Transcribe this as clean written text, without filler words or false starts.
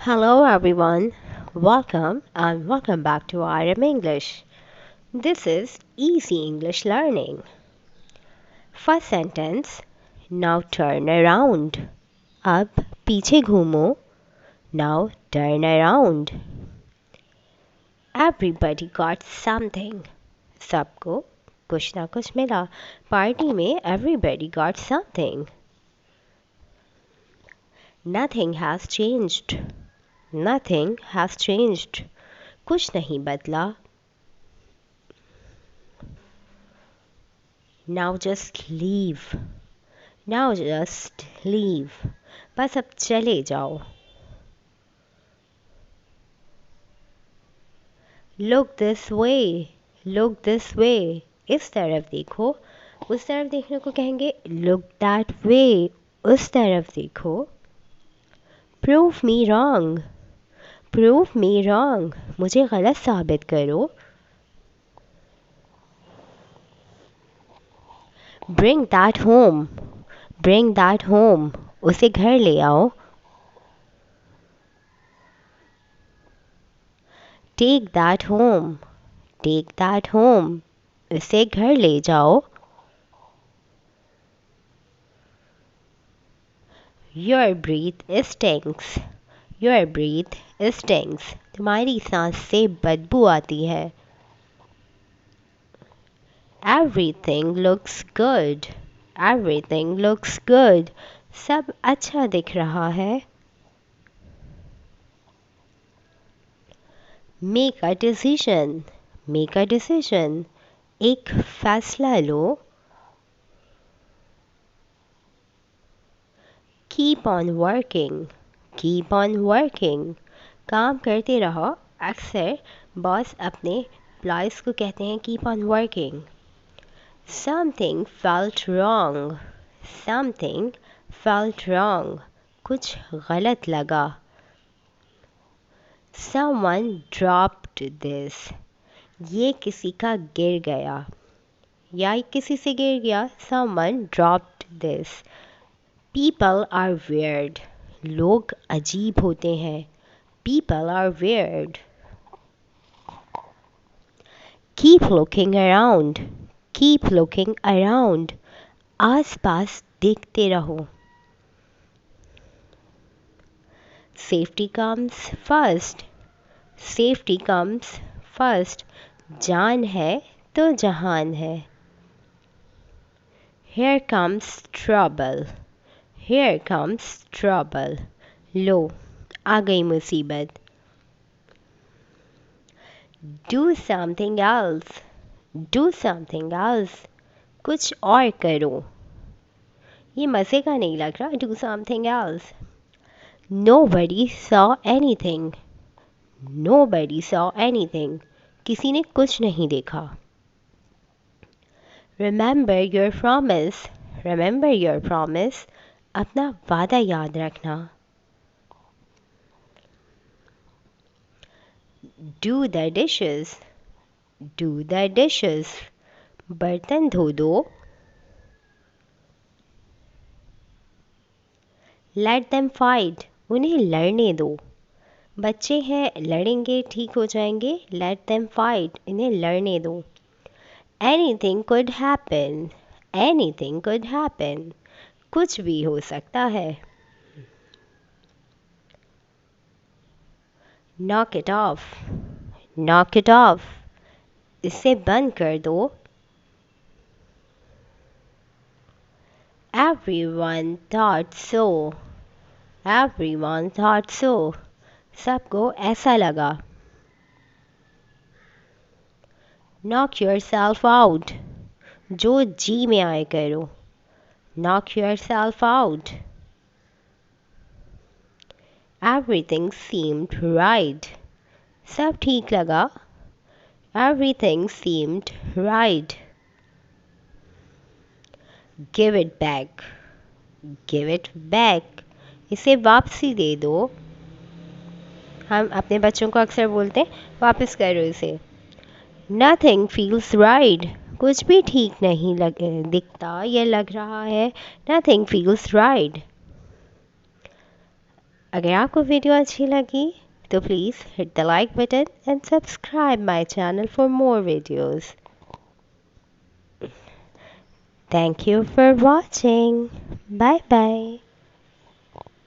Hello everyone, welcome and welcome back to RM English. This is Easy English Learning. First sentence, now turn around. अब पीछे घूमो. Now turn around. Everybody got something. सबको कुछ ना कुछ मिला. Party में everybody got something. Nothing has changed. Nothing has changed. कुछ नहीं बदला. Now just leave. Now just leave. बस अब चले जाओ. Look this way. Look this way. इस तरफ देखो. उस तरफ देखने को कहेंगे look that way. उस तरफ देखो. Prove me wrong. Prove me wrong. मुझे गलत साबित करो. Bring that home. Bring that home. उसे घर ले आओ. Take that home. Take that home. उसे घर ले जाओ. Your breath stinks. Your breath stinks. तुम्हारी सांस से बदबू आती है. Everything looks good. Everything looks good. सब अच्छा दिख रहा है. Make a decision. Make a decision. एक फैसला लो. Keep on working. Keep on working. काम करते रहो. अक्सर बॉस अपने एम्प्लॉयज़ को कहते हैं keep on working. Something felt wrong. Something felt wrong. कुछ गलत लगा. Someone dropped this. ये किसी का गिर गया. या किसी से गिर गया. Someone dropped this. People are weird. लोग अजीब होते हैं. People are weird. Keep looking around. Keep looking around. आस-पास देखते रहो. Safety comes first. Safety comes first. जान है तो जहान है. Here comes trouble. Here comes trouble. लो आ गई मुसीबत. Do something else. Do something else. कुछ और करो. ये मज़े का नहीं लग रहा. Do something else. Nobody saw anything. Nobody saw anything. किसी ने कुछ नहीं देखा. Remember your promise. Remember your promise. अपना वादा याद रखना. Do the dishes. Do the dishes. बर्तन धो दो. Let them fight. उन्हें लड़ने दो. बच्चे हैं लड़ेंगे ठीक हो जाएंगे. Let them fight. इन्हें लड़ने दो. Anything could happen. Anything could happen. कुछ भी हो सकता है. Knock it off. Knock it off. इसे बंद कर दो. Everyone thought so. Everyone thought so. सबको ऐसा लगा. Knock yourself out. जो जी में आए करो. Knock yourself out. Everything seemed right. सब ठीक लगा. Everything seemed right. Give it back. Give it back. इसे वापसी दे दो. हम अपने बच्चों को अक्सर बोलते हैं वापस करो इसे. Nothing feels right. कुछ भी ठीक नहीं दिखता या लग रहा है. Nothing feels right. अगर आपको वीडियो अच्छी लगी तो please hit the like button and subscribe my channel for more videos. Thank you for watching. Bye bye.